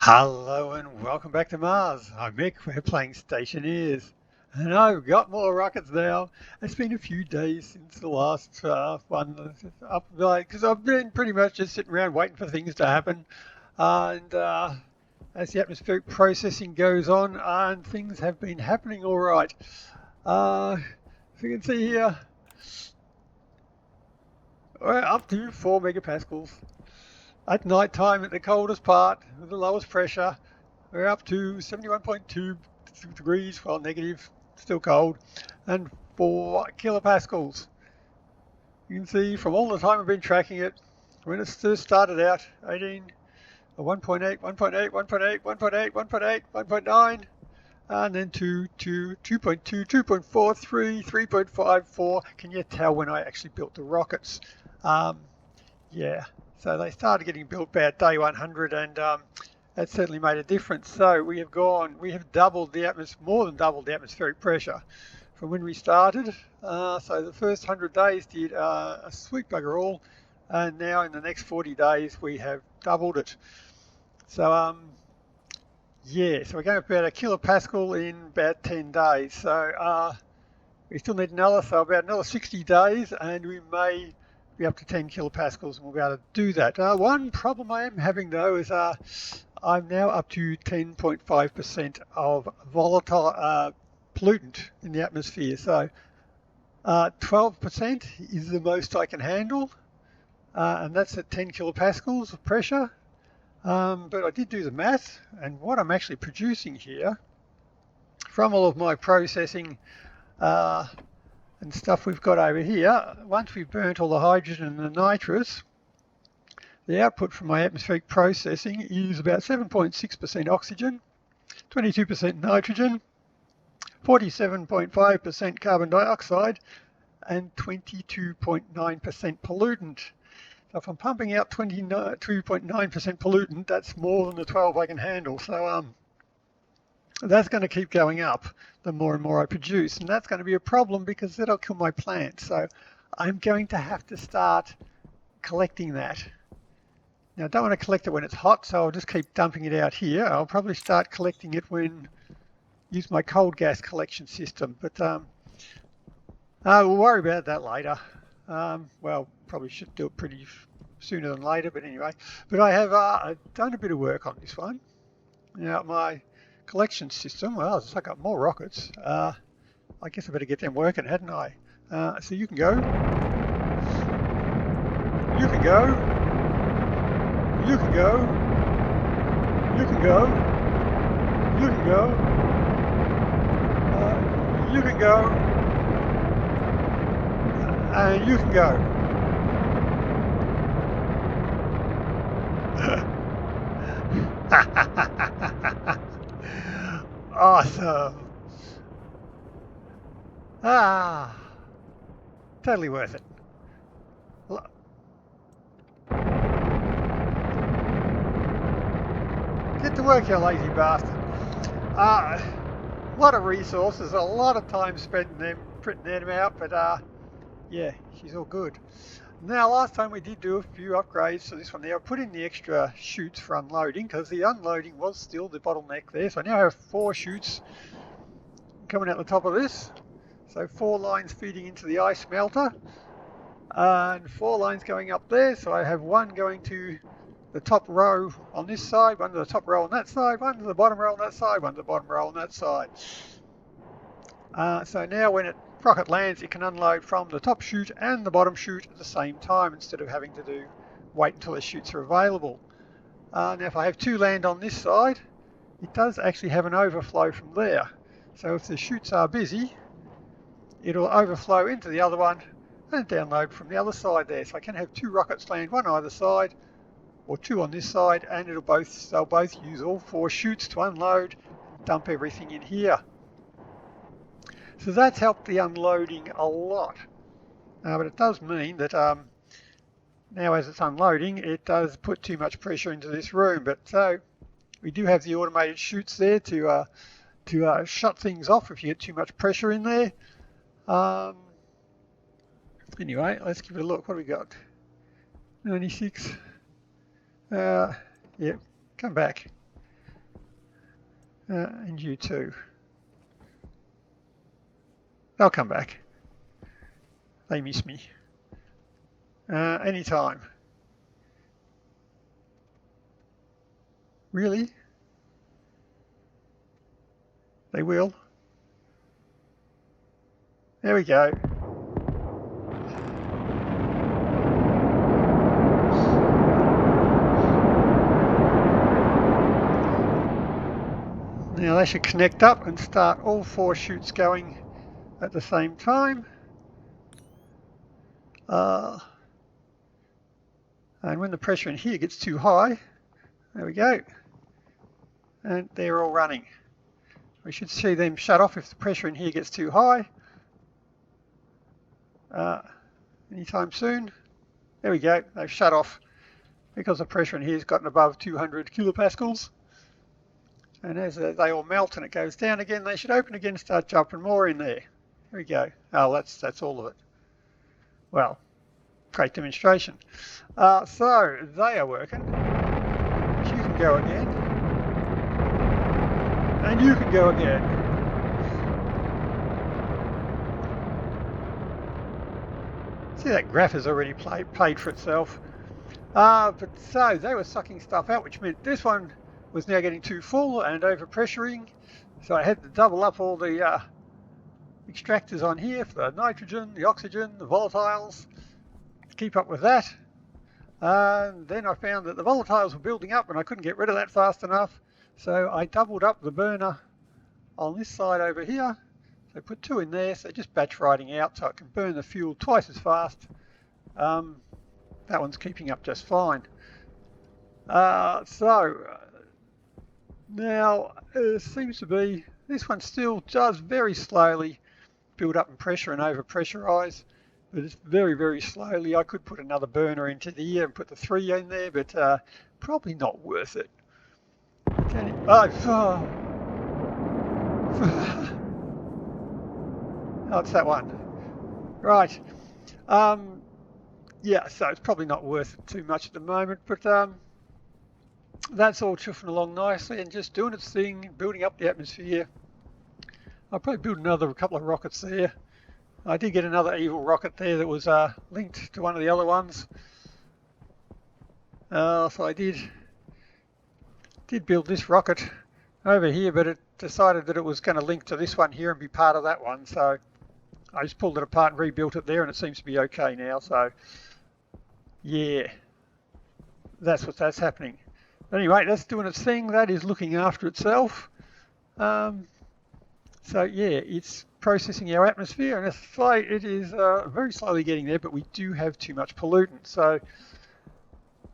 Hello and welcome back to Mars. I'm Mick, we're playing Stationeers. And I've got more rockets now. It's been a few days since the last one up, because I've been pretty much just sitting around waiting for things to happen. And as the atmospheric processing goes on, and things have been happening all right. As you can see here, we're up to 4 megapascals. At night time, at the coldest part, with the lowest pressure, we're up to 71.2 degrees, well, negative, still cold, and 4 kilopascals. You can see from all the time I've been tracking it, when it first started out, 18, 1.8, 1.8, 1.8, 1.8, 1.8, 1.9, and then 2, 2, 2.2, 2.4, 3, 3.5, 4. Can you tell when I actually built the rockets? Yeah. So they started getting built about day 100, and that certainly made a difference. So we have doubled the more than doubled the atmospheric pressure from when we started. So the first 100 days did a sweet bugger all, and now in the next 40 days we have doubled it. So yeah, so we're going up about a kilopascal in about 10 days. So we still need about another 60 days, and we may be up to 10 kilopascals, and we'll be able to do that. One problem I am having though is I'm now up to 10.5% of volatile pollutant in the atmosphere. So 12% is the most I can handle, and that's at 10 kilopascals of pressure. But I did do the math, and what I'm actually producing here from all of my processing and stuff we've got over here, once we've burnt all the hydrogen and the nitrous, the output from my atmospheric processing is about 7.6% oxygen, 22% nitrogen, 47.5% carbon dioxide, and 22.9% pollutant. So if I'm pumping out 22.9% pollutant, that's more than the 12 I can handle. So that's going to keep going up the more and more I produce, and that's going to be a problem because that'll kill my plant. So I'm going to have to start collecting that. Now I don't want to collect it when it's hot, so I'll just keep dumping it out here. I'll probably start collecting it use my cold gas collection system, but we'll worry about that later. Well, probably should do it pretty sooner than later, but anyway. But I have done a bit of work on this one. Now my collection system, well, I got more rockets. I guess I better get them working, hadn't I? So you can go. You can go. You can go. You can go. You can go. You can go. And you can go. Awesome. Totally worth it. Get to work, you lazy bastard. A lot of resources, a lot of time spent printing them out, but yeah, she's all good. Now, last time we did do a few upgrades to this one there. I put in the extra chutes for unloading because the unloading was still the bottleneck there. So I now have 4 chutes coming out the top of this. So 4 lines feeding into the ice melter and 4 lines going up there. So I have one going to the top row on this side, one to the top row on that side, one to the bottom row on that side, one to the bottom row on that side. So now when it rocket lands, it can unload from the top chute and the bottom chute at the same time instead of having to wait until the chutes are available. Now if I have 2 land on this side, it does actually have an overflow from there. So if the chutes are busy, it'll overflow into the other one and download from the other side there. So I can have 2 rockets land, one either side, or 2 on this side, and they'll both use all 4 chutes to unload and dump everything in here. So that's helped the unloading a lot. But it does mean that now as it's unloading, it does put too much pressure into this room. But so we do have the automated chutes there to shut things off if you get too much pressure in there. Anyway, let's give it a look. What do we got? 96. Yeah, come back. And you too. They'll come back. They miss me. Anytime. Really? They will. There we go. Now they should connect up and start all 4 chutes going at the same time. And when the pressure in here gets too high, there we go. And they're all running. We should see them shut off if the pressure in here gets too high. Anytime soon. There we go. They've shut off because the pressure in here has gotten above 200 kilopascals. And as they all melt and it goes down again, they should open again and start jumping more in there. Here we go. Oh, that's all of it. Well, great demonstration. So they are working. You can go again. And you can go again. See, that graph has already paid for itself. But so they were sucking stuff out, which meant this one was now getting too full and overpressuring. So I had to double up all the extractors on here for the nitrogen, the oxygen, the volatiles, to keep up with that. Then I found that the volatiles were building up and I couldn't get rid of that fast enough. So I doubled up the burner on this side over here. So I put 2 in there, so just batch riding out so it can burn the fuel twice as fast. That one's keeping up just fine. Now it seems to be this one still does very slowly build up in pressure and over pressurize, but it's very, very slowly. I could put another burner into the ear and put the 3 in there, but probably not worth it. Oh, it's that one. Right. Yeah, so it's probably not worth it too much at the moment, but that's all chuffing along nicely and just doing its thing, building up the atmosphere. I'll probably build another couple of rockets there. I did get another evil rocket there that was linked to one of the other ones. So I did build this rocket over here, but it decided that it was going to link to this one here and be part of that one. So I just pulled it apart and rebuilt it there, and it seems to be okay now. So yeah, that's happening. Anyway, that's doing its thing. That is looking after itself. So yeah, it's processing our atmosphere, and it is very slowly getting there, but we do have too much pollutant. So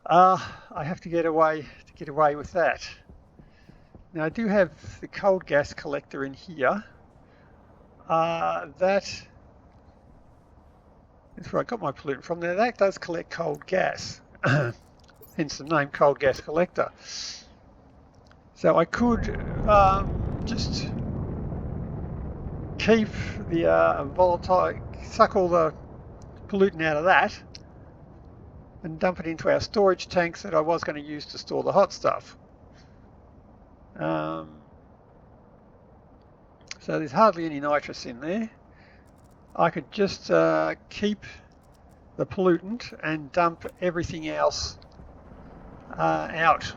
I have to get away with that. Now I do have the cold gas collector in here. That's where I got my pollutant from. Now that does collect cold gas, hence the name cold gas collector. So I could just keep the volatile, suck all the pollutant out of that and dump it into our storage tanks that I was going to use to store the hot stuff. So there's hardly any nitrous in there. I could just keep the pollutant and dump everything else out.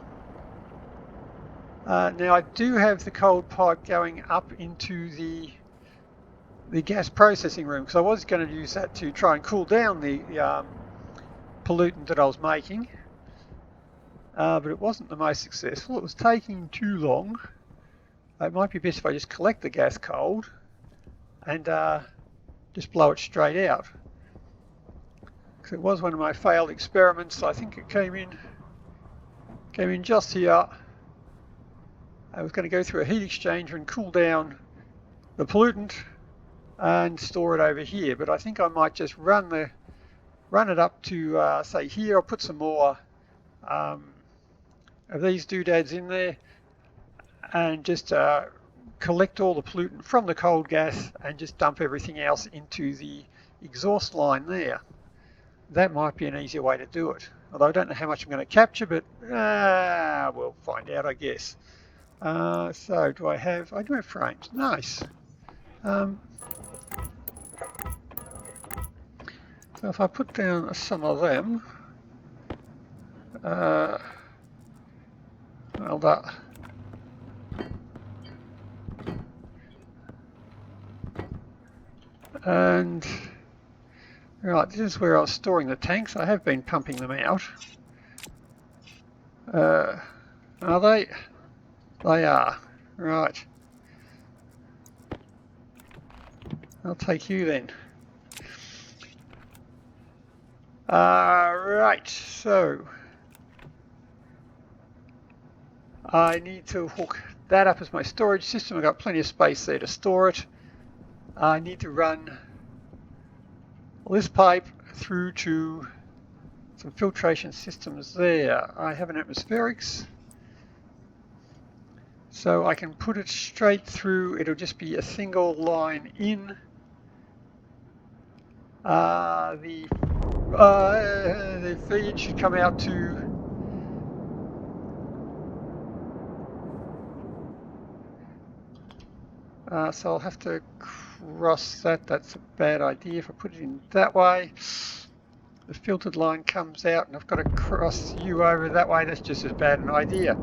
Now I do have the cold pipe going up into the gas processing room, because I was going to use that to try and cool down the pollutant that I was making, but it wasn't the most successful. It was taking too long. It might be best if I just collect the gas cold and just blow it straight out, because it was one of my failed experiments. I think it came in just here. I was going to go through a heat exchanger and cool down the pollutant and store it over here, but I think I might just run it up to say here. I'll put some more of these doodads in there and just collect all the pollutant from the cold gas and just dump everything else into the exhaust line there. That might be an easier way to do it, although I don't know how much I'm going to capture, but we'll find out, I guess. So do I have? I do have frames. Nice. So if I put down some of them, well, that. And right, this is where I was storing the tanks. I have been pumping them out. Are they? They are. Right. I'll take you then. Right, so I need to hook that up as my storage system. I've got plenty of space there to store it. I need to run this pipe through to some filtration systems there. I have an atmospherics, so I can put it straight through. It'll just be a single line in. The feed should come out to so I'll have to cross that. That's a bad idea. If I put it in that way, the filtered line comes out and I've got to cross you over that way. That's just as bad an idea.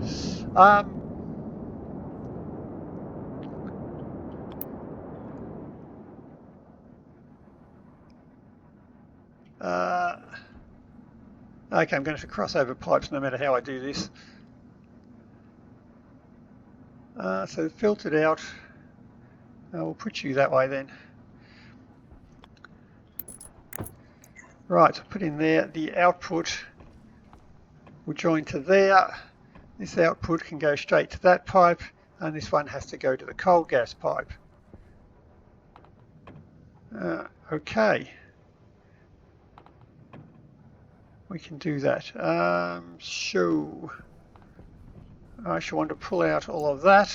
Okay, I'm going to have to cross over pipes no matter how I do this. So filtered out. We'll put you that way then. Right, so put in there. The output will join to there. This output can go straight to that pipe, and this one has to go to the coal gas pipe. Okay. We can do that. So I shall want to pull out all of that.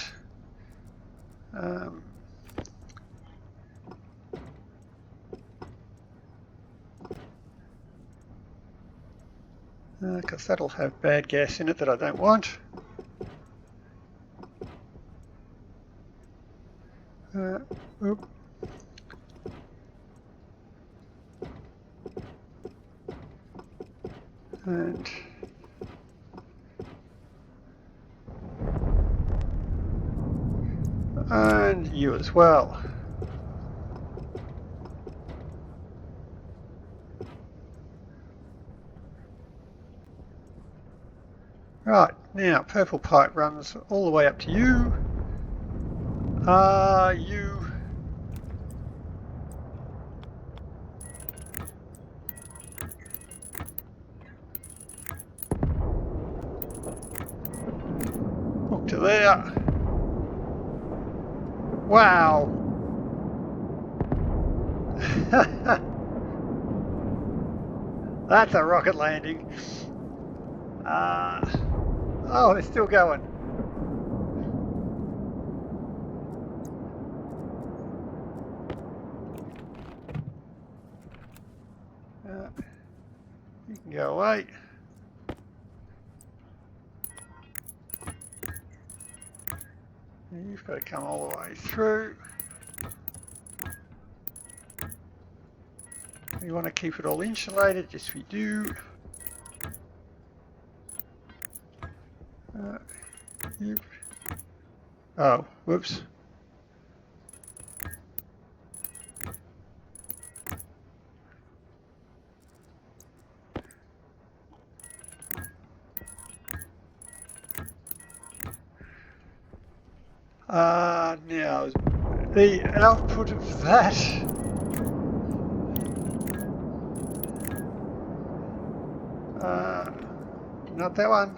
Because that'll have bad gas in it that I don't want. Oop. And you as well. Right, now purple pipe runs all the way up to you. You hook to there. Wow. That's a rocket landing. Oh, they're still going. You can go away. You've got to come all the way through. We want to keep it all insulated, yes we do. Yep. Oh, whoops. Now the output of that not that one.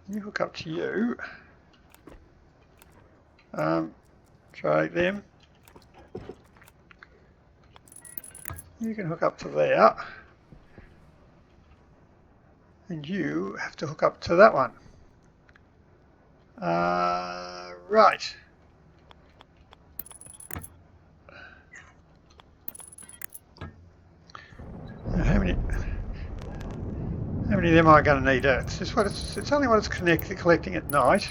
You hook up to you. Try them. You can hook up to there. and you have to hook up to that one. Right. Now how many of them am I going to need? It's just what it's only what it's collecting at night.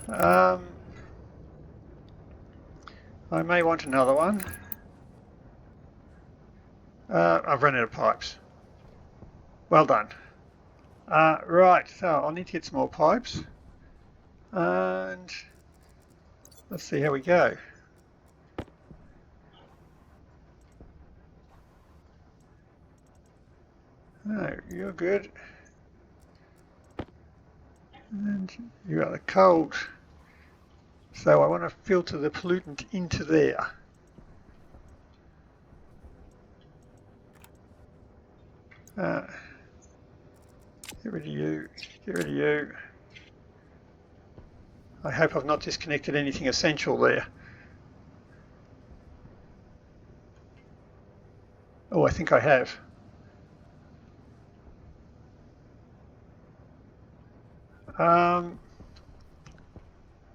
I may want another one. I've run out of pipes. Well done. Right, so I'll need to get some more pipes. And let's see how we go. Oh, you're good. And you got the cold. So I want to filter the pollutant into there. Get rid of you. Get rid of you. I hope I've not disconnected anything essential there. Oh, I think I have.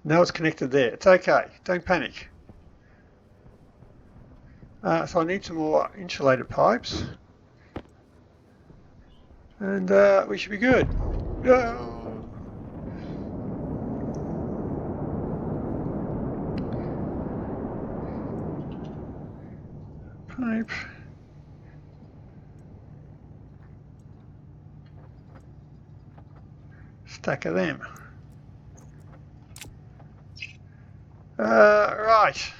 Now it's connected there. It's okay. Don't panic. So I need some more insulated pipes. And we should be good. Pipe. Stack of them. Right.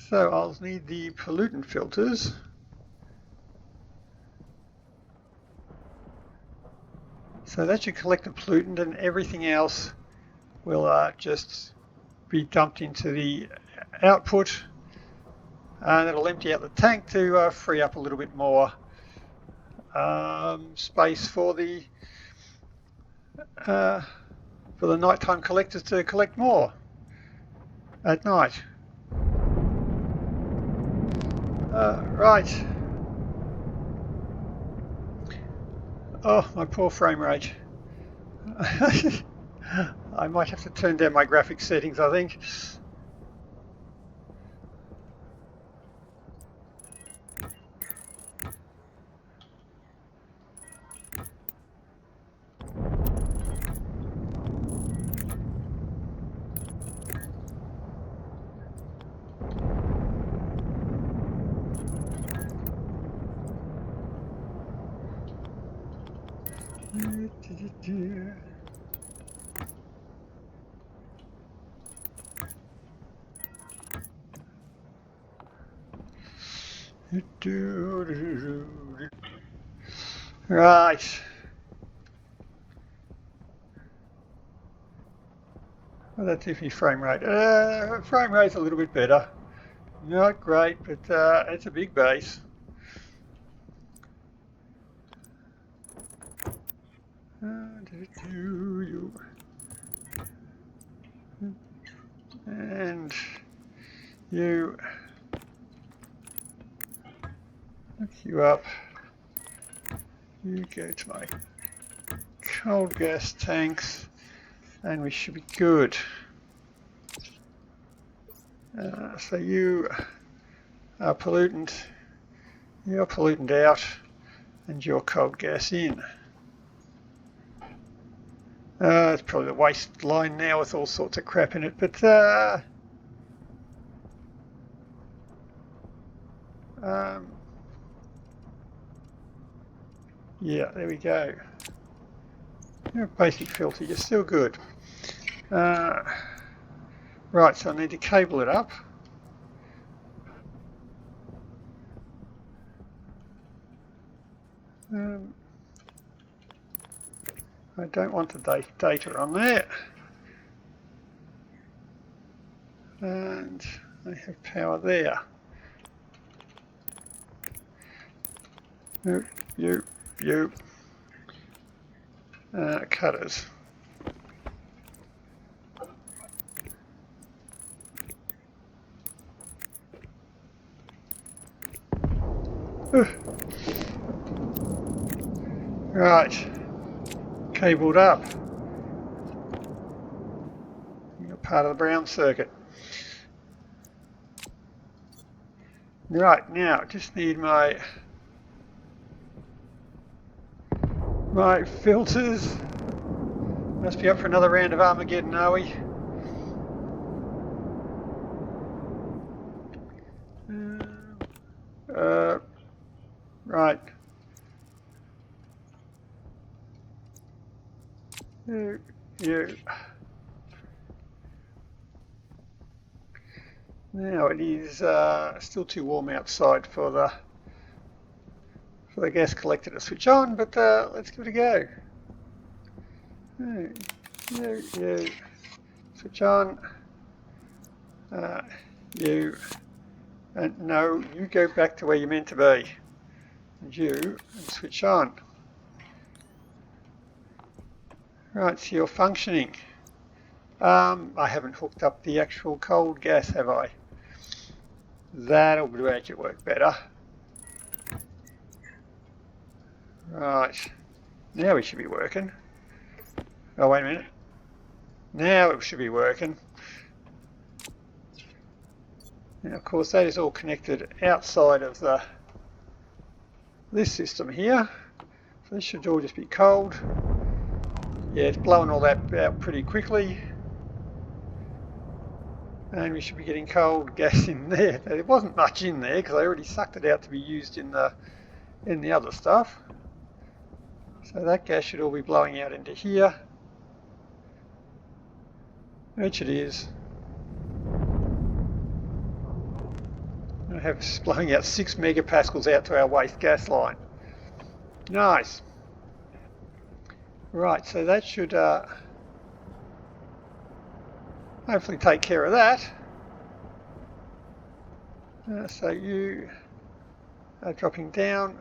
So I'll need the pollutant filters. So that should collect the pollutant, and everything else will just be dumped into the output, and it'll empty out the tank to free up a little bit more space for the nighttime collectors to collect more at night. Right. Oh, my poor frame rate. I might have to turn down my graphics settings, I think. Right. Well, that's iffy frame rate. Frame rate's a little bit better. Not great, but it's a big base. And you hook you up. You go to my cold gas tanks, and we should be good. So you are pollutant, you're pollutant out, and your cold gas in. It's probably the waste line now with all sorts of crap in it, but yeah, there we go. You're a basic filter, you're still good. Right, so I need to cable it up. I don't want the data on there. And I have power there. You. Cutters. Right, cabled up. You're part of the brown circuit. Right, now just need my filters. Must be up for another round of Armageddon, are we? Right. You. Now it is still too warm outside for the gas collector to switch on, but let's give it a go. You. Switch on. You. And no, you go back to where you're meant to be. And you, and switch on. Right, so you're functioning. I haven't hooked up the actual cold gas, have I? That'll make it work better. Right, now we should be working. Oh, wait a minute. Now it should be working. Now, of course, that is all connected outside of this system here. So this should all just be cold. Yeah, it's blowing all that out pretty quickly. And we should be getting cold gas in there. There wasn't much in there because I already sucked it out to be used in the other stuff. So that gas should all be blowing out into here, which it is. I have blowing out 6 megapascals out to our waste gas line. Nice. Right, so that should hopefully take care of that. So you are dropping down.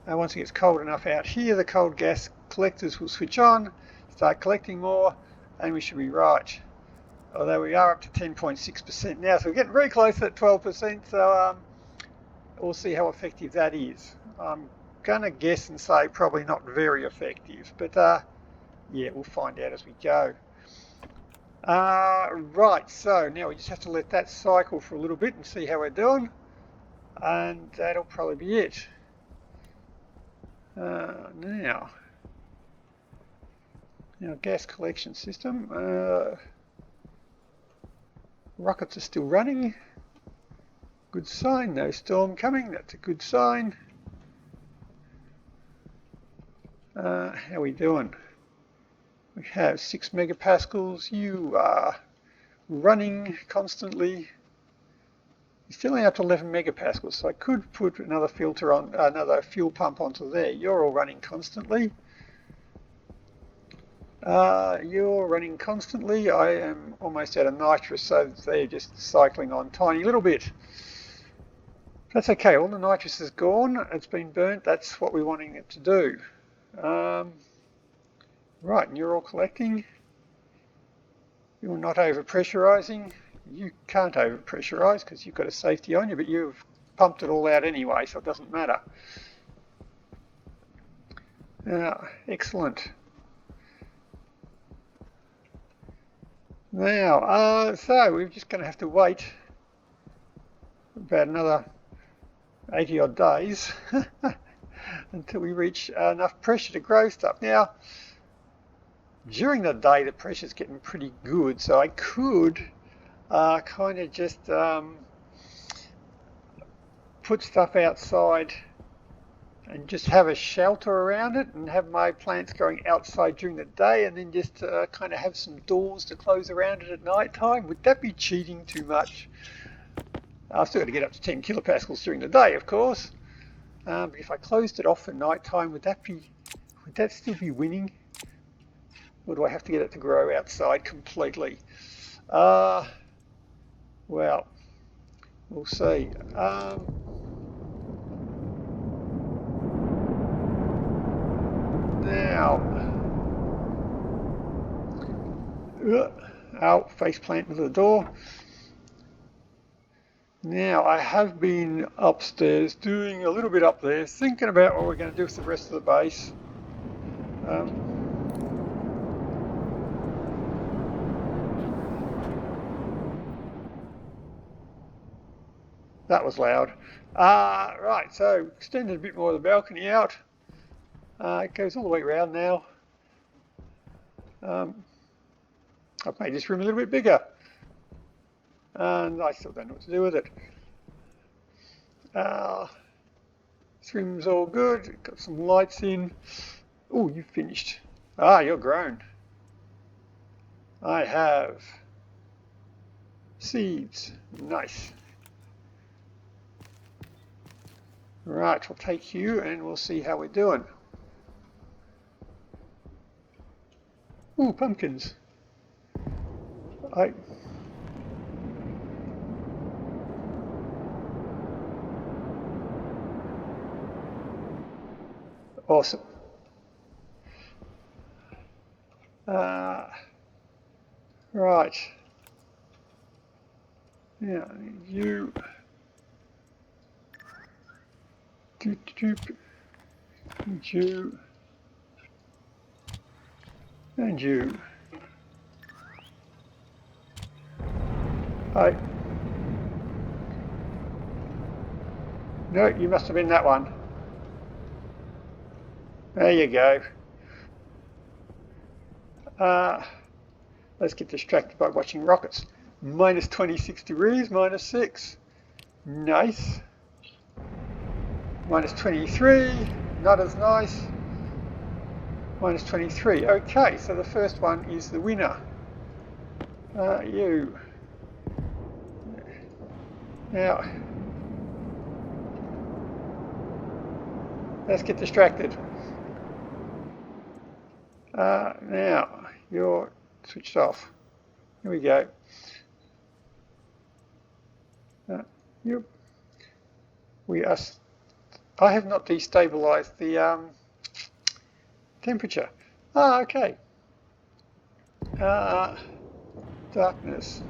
Once it gets cold enough out here, the cold gas collectors will switch on, start collecting more, and we should be right. Although we are up to 10.6% now, so we're getting very close to that 12%, so we'll see how effective that is. I'm going to guess and say probably not very effective, but yeah, we'll find out as we go. Right, so now we just have to let that cycle for a little bit and see how we're doing, and that'll probably be it. Now, gas collection system. Rockets are still running. Good sign, no storm coming, that's a good sign. How are we doing? We have 6 megapascals. You are running constantly. You're still only up to 11 megapascals, so I could put another filter on, another fuel pump onto there. You're all running constantly. You're running constantly. I am almost out of nitrous, so they're just cycling on tiny little bit. That's okay, all the nitrous is gone, it's been burnt, that's what we're wanting it to do. Right, and you're all collecting. You're not over-pressurising. You can't over-pressurise because you've got a safety on you, but you've pumped it all out anyway, so it doesn't matter. Excellent. Now, so we're just going to have to wait about another 80 odd days until we reach enough pressure to grow stuff. Now, during the day the pressure's getting pretty good, so I could kind of just put stuff outside and just have a shelter around it and have my plants growing outside during the day, and then just kind of have some doors to close around it at night time. Would that be cheating too much? I've still got to get up to 10 kilopascals during the day, of course. But if I closed it off for night time, would that still be winning? Or do I have to get it to grow outside completely? Well, we'll see. Now, face plant into the door. Now, I have been upstairs, doing a little bit up there, thinking about what we're going to do with the rest of the base. That was loud. Right, so extended a bit more of the balcony out. It goes all the way around now. I've made this room a little bit bigger. And I still don't know what to do with it. This room's all good. Got some lights in. Oh, you've finished. You're grown. I have seeds. Nice. Right, we'll take you and we'll see how we're doing. Ooh, pumpkins. Awesome. Right. Yeah, you. And you. And you. No, you must have been that one. There you go. Let's get distracted by watching rockets. Minus 26 degrees, minus 6. Nice. Minus 23, not as nice. Minus 23. Okay, so the first one is the winner. You. Now, let's get distracted. Now, you're switched off. Here we go. Yep. I have not destabilized the temperature. Okay. Darkness.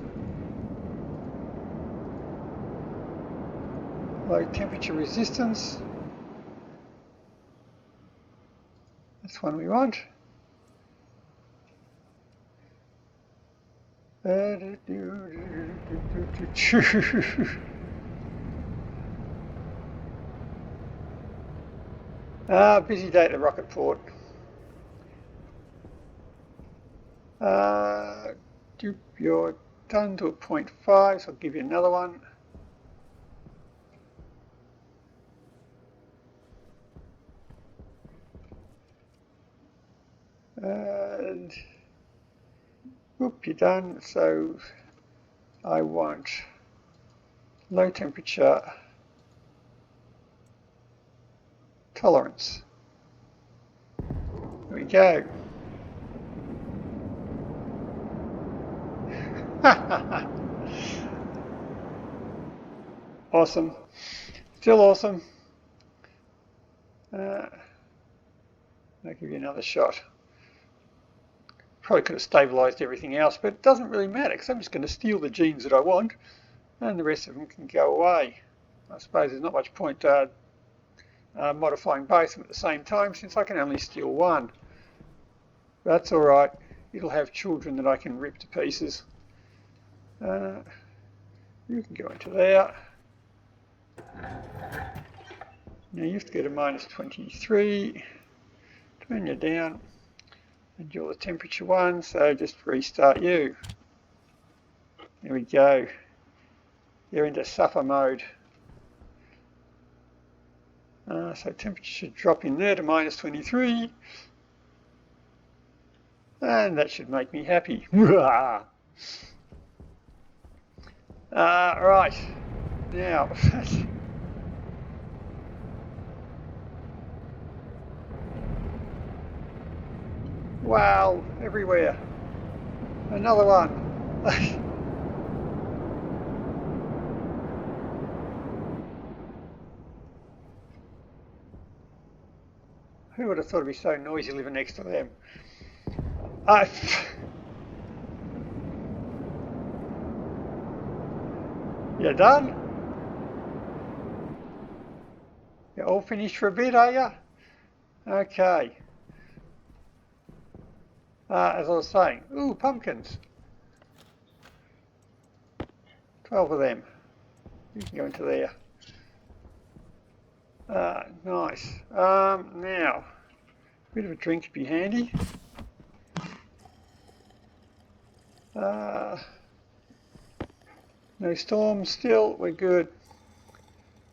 Low temperature resistance. That's one we want. Busy day at the rocket port. You're done to a 0.5, so I'll give you another one. And whoop, you're done. So I want low temperature tolerance. There we go. Awesome. Still awesome. I'll give you another shot. Probably could have stabilized everything else, but it doesn't really matter because I'm just going to steal the genes that I want and the rest of them can go away. I suppose there's not much point modifying both of them at the same time since I can only steal one. That's alright. It'll have children that I can rip to pieces. You can go into there. Now you have to go to minus 23. Turn you down. And you're the temperature one, so just restart you. There we go. You're into suffer mode. So temperature should drop in there to minus 23. And that should make me happy. Right. Now. Wow, everywhere. Another one. Who would have thought it'd be so noisy living next to them? You done? You're all finished for a bit, are you? Okay. As I was saying, ooh, pumpkins. 12 of them. You can go into there. Nice. Now, a bit of a drink would be handy. No storm still, we're good.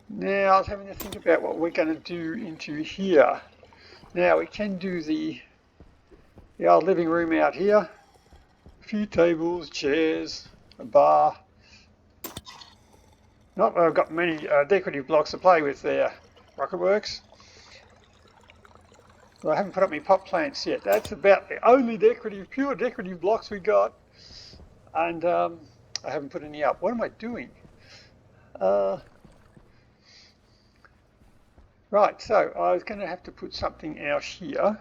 Now I was having to think about what we're going to do into here. Now we can do the old living room out here. A few tables, chairs, a bar. Not that I've got many decorative blocks to play with there, Rocketworks. Well, I haven't put up my pot plants yet. That's about the only pure decorative blocks we got. And I haven't put any up. What am I doing? Right, so I was going to have to put something out here.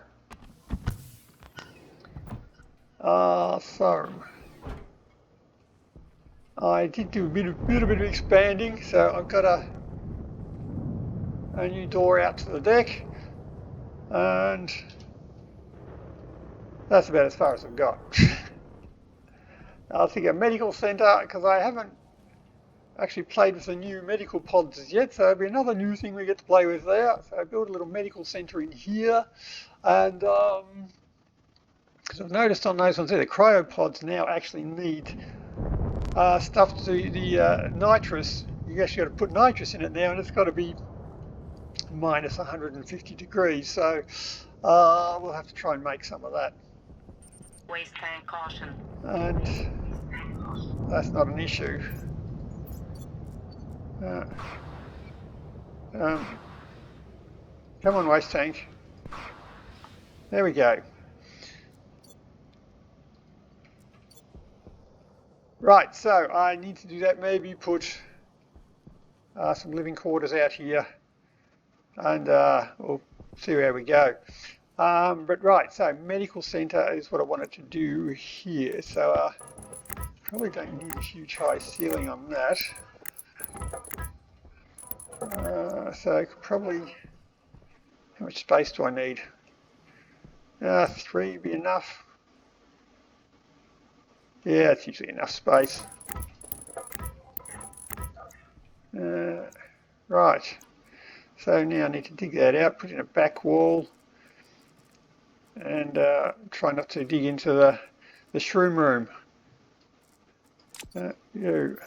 So I did do a bit of expanding, so I've got a new door out to the deck, and that's about as far as I've got. I think a medical centre, because I haven't actually played with the new medical pods as yet, so it'll be another new thing we get to play with there. So I built a little medical centre in here, and because I've noticed on those ones there, the cryopods now actually need stuff to the nitrous. You actually got to put nitrous in it now, and it's got to be minus 150 degrees. So we'll have to try and make some of that. Waste tank caution. And that's not an issue. Come on, waste tank. There we go. Right, so I need to do that, maybe put some living quarters out here, and we'll see where we go. But right, so medical centre is what I wanted to do here, so probably don't need a huge high ceiling on that. So I could probably, how much space do I need? 3 would be enough. Yeah, it's usually enough space. Right, so now I need to dig that out, put in a back wall, and try not to dig into the shroom room. You.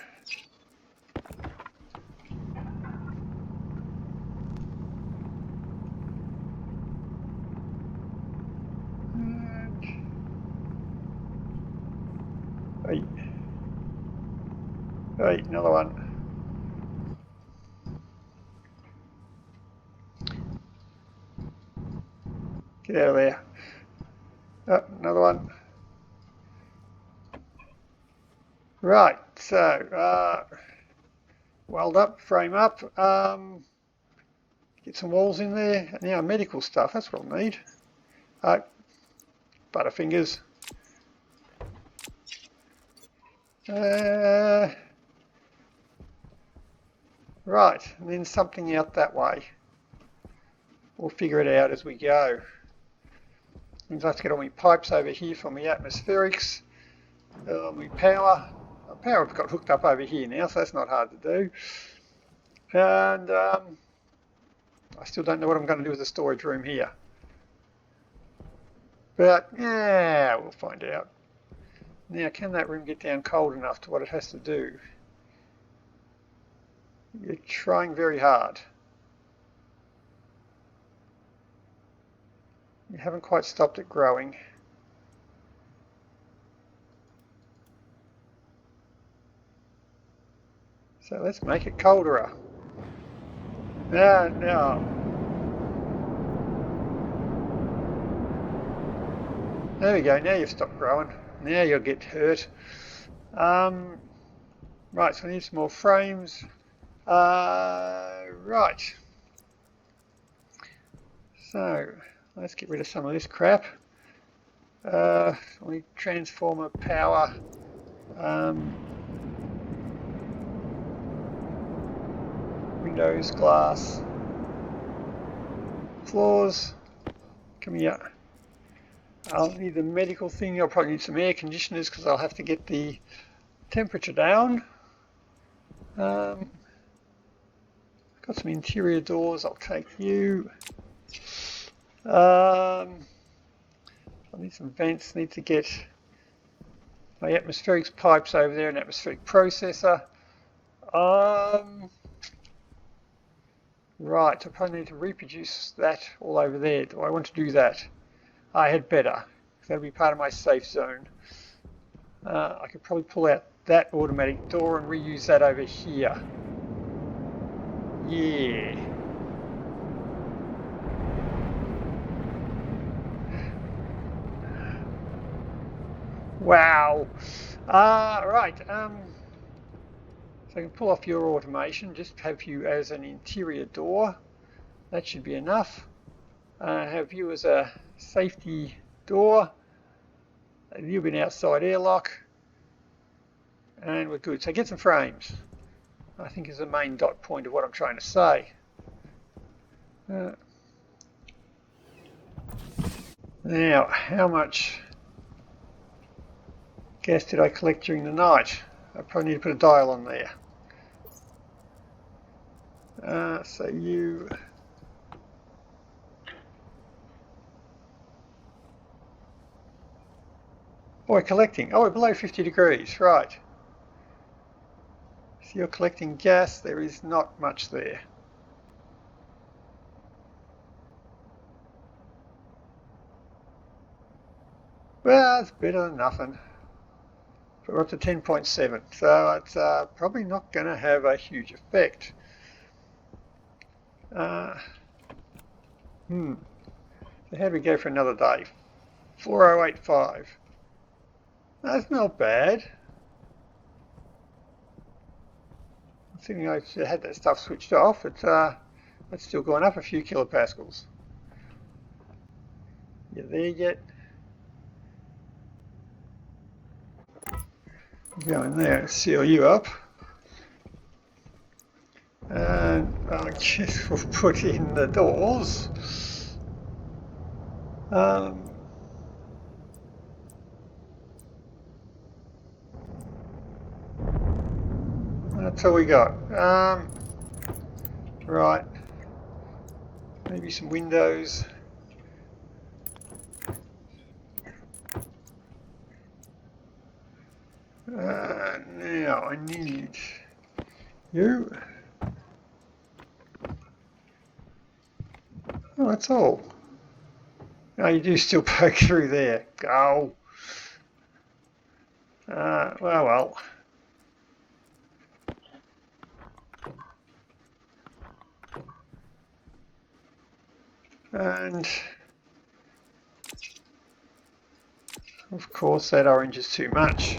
Hey, another one. Get out of there. Oh, another one. Right, so weld up, frame up, get some walls in there. Now medical stuff, that's what I'll need. Butterfingers. Right, and then something out that way. We'll figure it out as we go. Means I have to get all my pipes over here for my atmospherics, my power. Power I've got hooked up over here now, so that's not hard to do. And I still don't know what I'm going to do with the storage room here. But yeah, we'll find out. Now, can that room get down cold enough to what it has to do? You're trying very hard. You haven't quite stopped it growing. So let's make it colder. Now. There we go, now you've stopped growing. Now you'll get hurt. Right, so I need some more frames. Right. So let's get rid of some of this crap. We transformer power. Windows, glass, floors. Come here. I'll need the medical thing. I'll probably need some air conditioners because I'll have to get the temperature down. Got some interior doors. I'll take you. I need some vents. Need to get my atmospherics pipes over there, an atmospheric processor. Right, I probably need to reproduce that all over there. Do I want to do that? I had better. That'll be part of my safe zone. I could probably pull out that automatic door and reuse that over here. Yeah. Wow. Right. So I can pull off your automation, just have you as an interior door. That should be enough. Have you as a safety door. You'll be an outside airlock. And we're good. So get some frames, I think, is the main dot point of what I'm trying to say. Now, how much gas did I collect during the night? I probably need to put a dial on there. So you... Oh, we're collecting. Oh, we're below 50 degrees, right. So you're collecting gas. There is not much there. Well, it's better than nothing. But we're up to 10.7, so it's probably not going to have a huge effect. So how do we go for another day? 4085. That's not bad. Considering I had that stuff switched off, it's still gone up a few kilopascals. You there yet? Go in there and seal you up. And I guess we'll put in the doors. That's all we got. Right. Maybe some windows. Now I need you. Oh, that's all. Oh, you do still poke through there. Go. Well. And of course that orange is too much.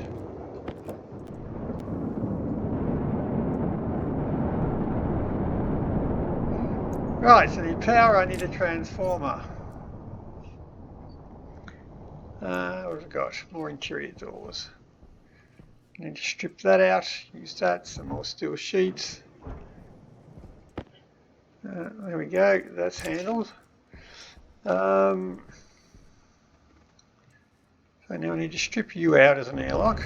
Right, so the power, I need a transformer. What have I got? More interior doors. I need to strip that out, use that, some more steel sheets. There we go, that's handled. So now I need to strip you out as an airlock.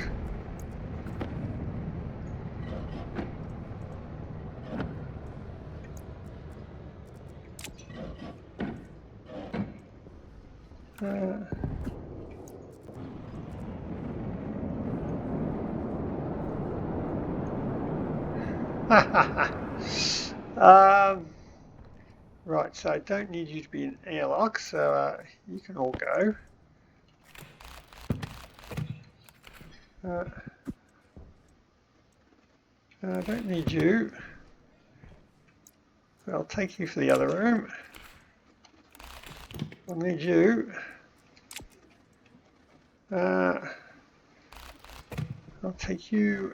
Right, so I don't need you to be an airlock, so you can all go. I don't need you. So I'll take you for the other room. I'll need you. I'll take you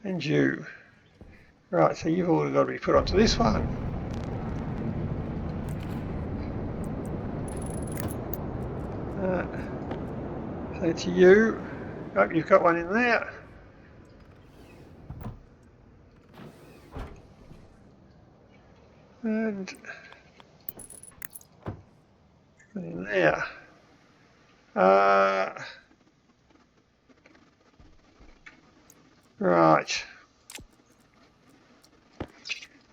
and you. Right, so you've all got to be put onto this one. So to you. Oh, you've got one in there. And in there. Right.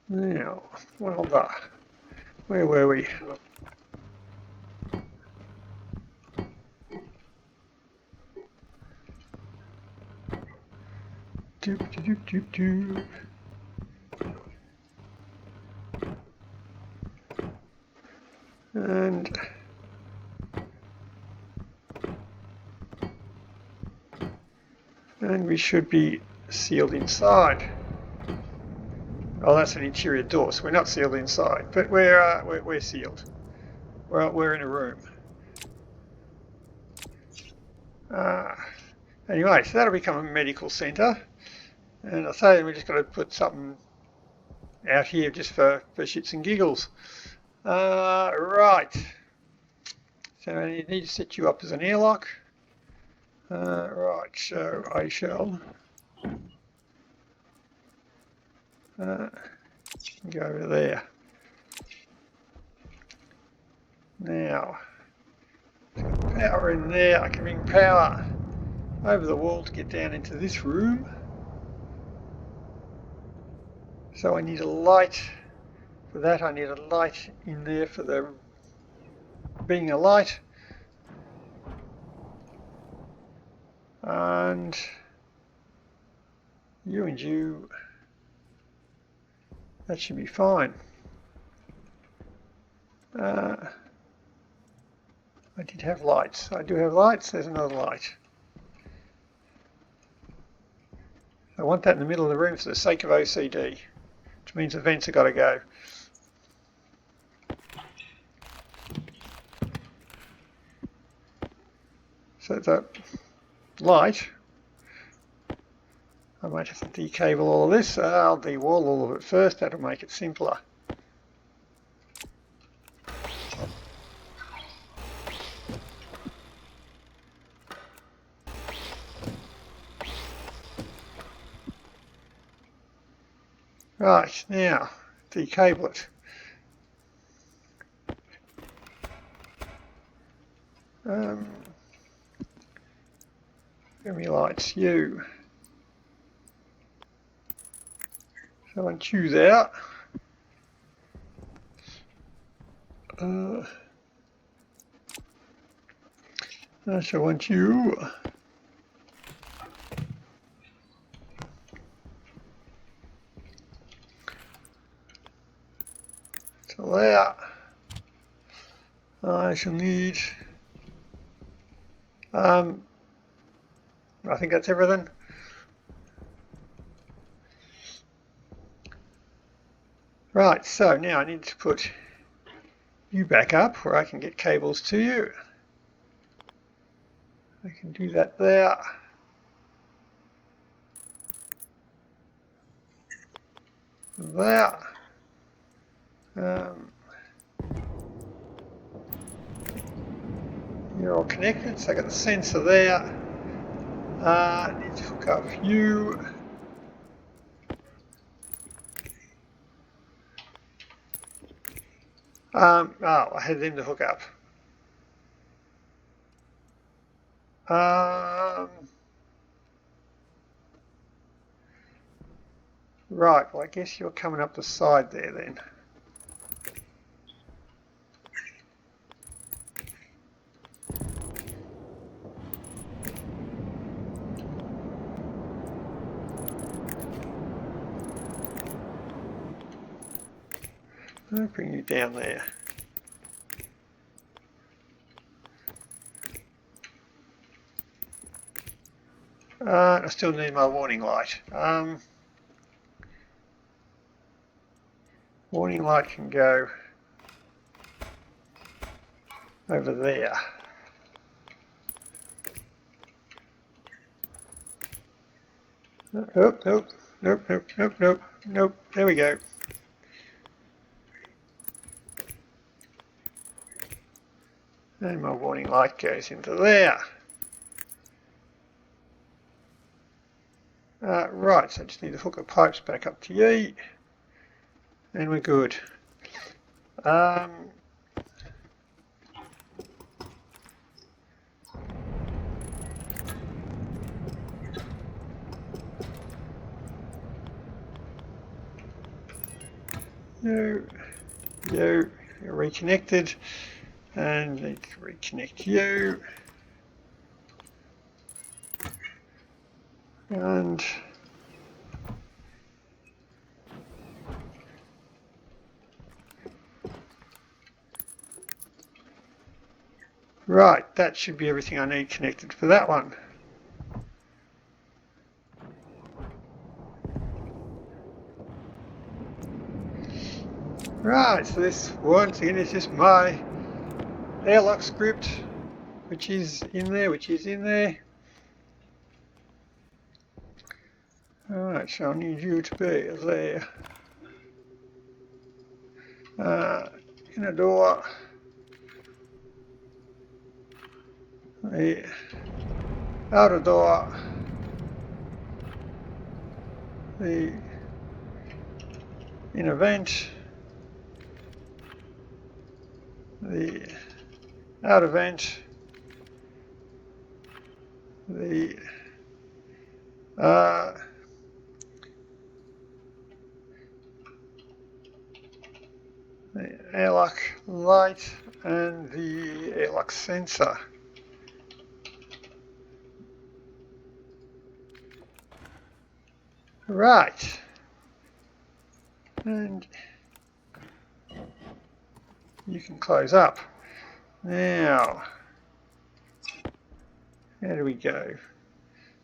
Now, well done. Where were we? Doop, doop, doop, doop. And we should be sealed inside. Oh, that's an interior door, so we're not sealed inside, but we're sealed. We're in a room. Anyway, so that'll become a medical centre, and I say we just got to put something out here just for shits and giggles. Right. So I need to set you up as an airlock. Right, so I shall go over there. Now, power in there. I can bring power over the wall to get down into this room. So I need a light. For that I need a light in there for the being a light. And you, that should be fine. I did have lights. I do have lights. There's another light. I want that in the middle of the room for the sake of OCD, which means the vents have got to go. So the light, I might have to decable all of this. I'll de-wall all of it first. That'll make it simpler. Right, now, decable it. Give me lights, you. So I want you there. So I want you. So there. I shall need. I think that's everything. Right, so now I need to put you back up where I can get cables to you. I can do that there. There. You're all connected, so I got the sensor there. I need to hook up you. I had them to hook up. Right, well I guess you're coming up the side there then. I'll bring you down there. I still need my warning light. Warning light can go over there. Nope. There we go. And my warning light goes into there. Right, so I just need to hook the pipes back up to ye, and we're good. You, you're reconnected, and need to reconnect you, and right, that should be everything I need connected for that one. Right, so this once again is just my airlock script, which is in there, Alright, so I need you to be there. Inner door, the outer door, the inner vent, the outer vent, the airlock light, and the airlock sensor. Right, and you can close up. Now, how do we go?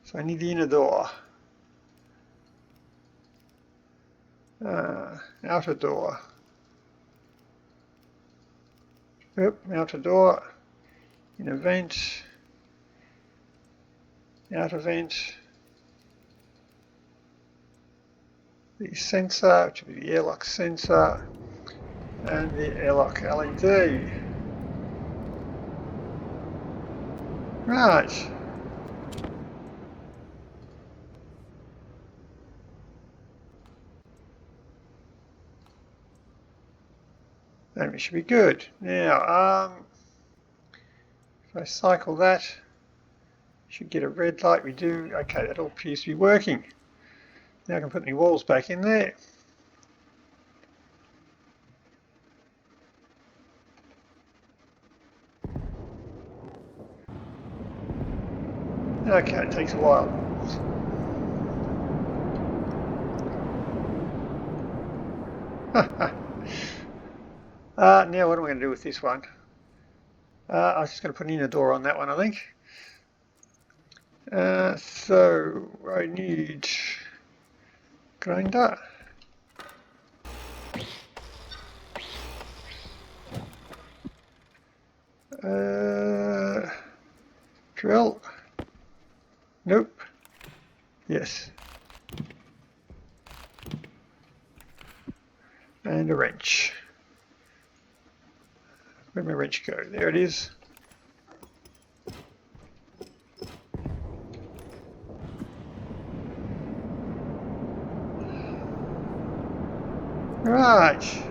So I need the inner door, outer door. Yep, outer door, inner vent, outer vent, the sensor, which will be the airlock sensor, and the airlock LED. Right. Then we should be good. Now, if I cycle that, should get a red light. We do. Okay, that all appears to be working. Now I can put my walls back in there. Okay, it takes a while. Now what am I going to do with this one? I'm just going to put an inner door on that one, I think. So I need grinder. Drill. Nope. Yes. And a wrench. Where'd my wrench go? There it is. Right.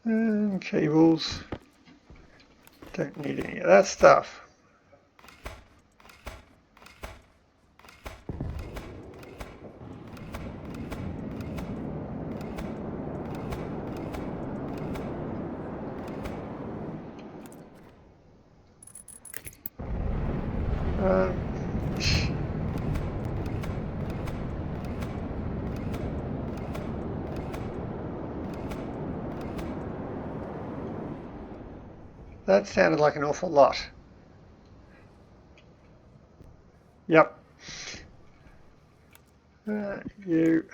And cables. Don't need any of that stuff. That sounded like an awful lot. Yep. You.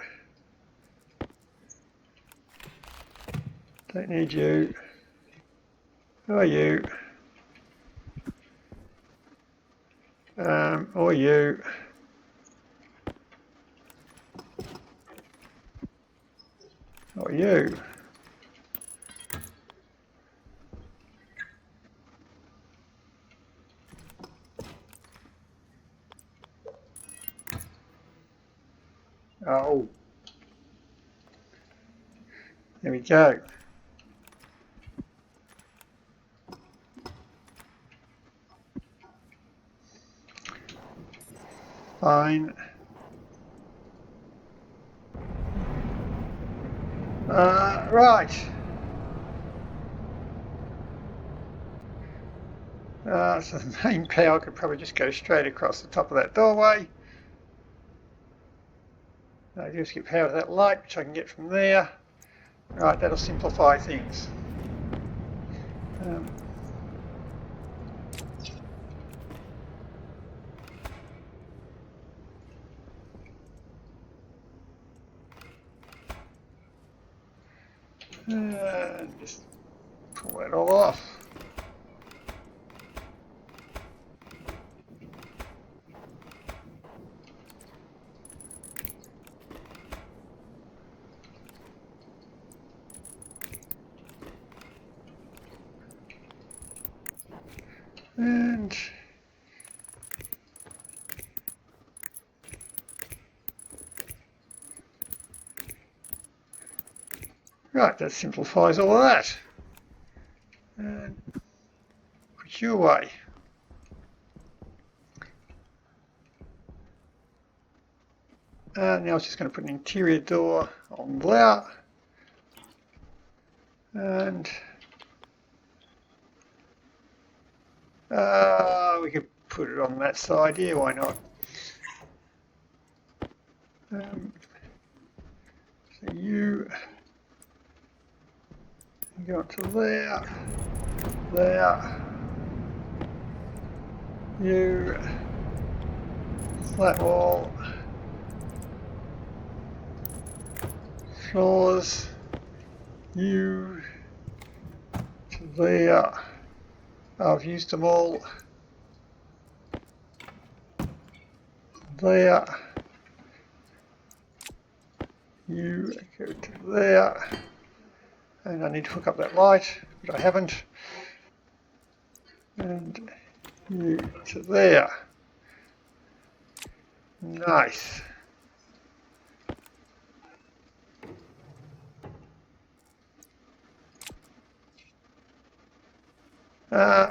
Don't need you. Or you. Or you. Or you. Oh. There we go. Fine. Right. So the main power could probably just go straight across the top of that doorway. I just get power to that light, which I can get from there. Right, that'll simplify things. And just pull that all off. And right, that simplifies all of that. And put you away. And now I was just going to put an interior door on there. And we could put it on that side here, why not? So you go to there, there, you, flat wall, floors, you, to there. I've used them all. There. You go to there. And I need to hook up that light, but I haven't. And you to there. Nice.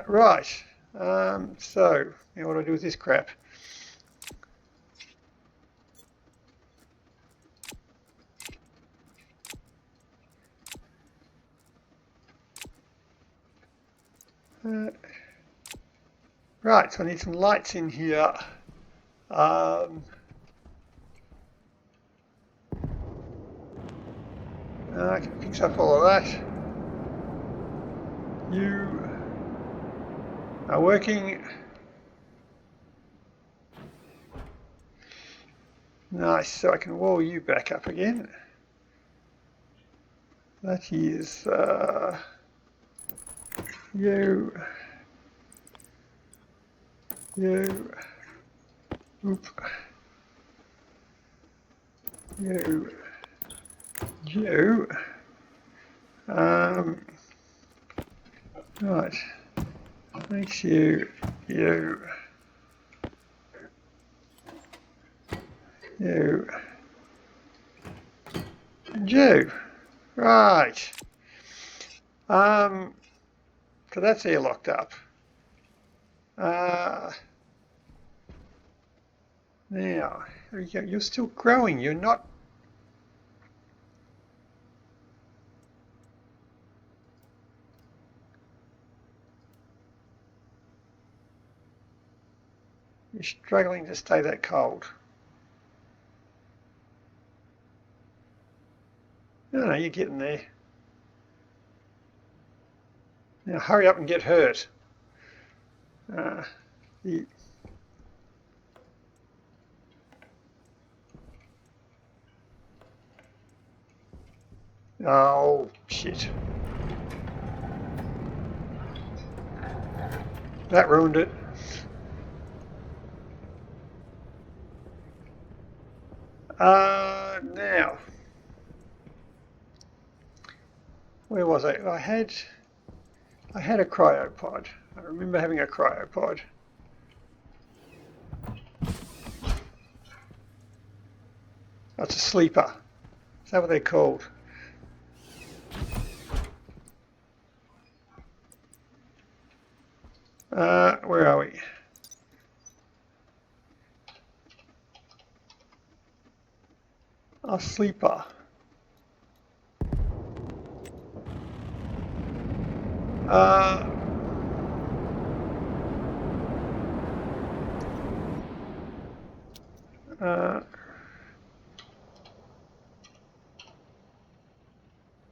Right. So, now what do I do with this crap? Right, so I need some lights in here. I can fix up all of that. You are working. Nice, so I can wall you back up again. That is you, oop, you. Right, makes you, you, and you. Right. So that's airlocked up. Now, you're still growing. You're not. You're struggling to stay that cold. No, you're getting there. Now hurry up and get hurt. Oh, shit. That ruined it. Now, where was I? I had a cryopod. I remember having a cryopod. That's a sleeper. Is that what they're called? Where are we? Sleeper.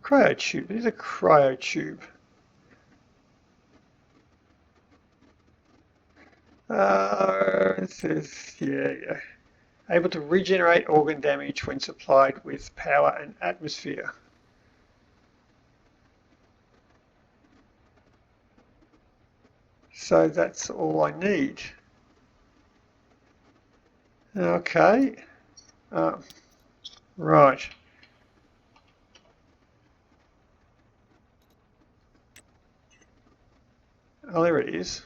Cryotube. There's a cryotube. It says, yeah. Able to regenerate organ damage when supplied with power and atmosphere. So that's all I need. Okay. Right. Oh, there it is.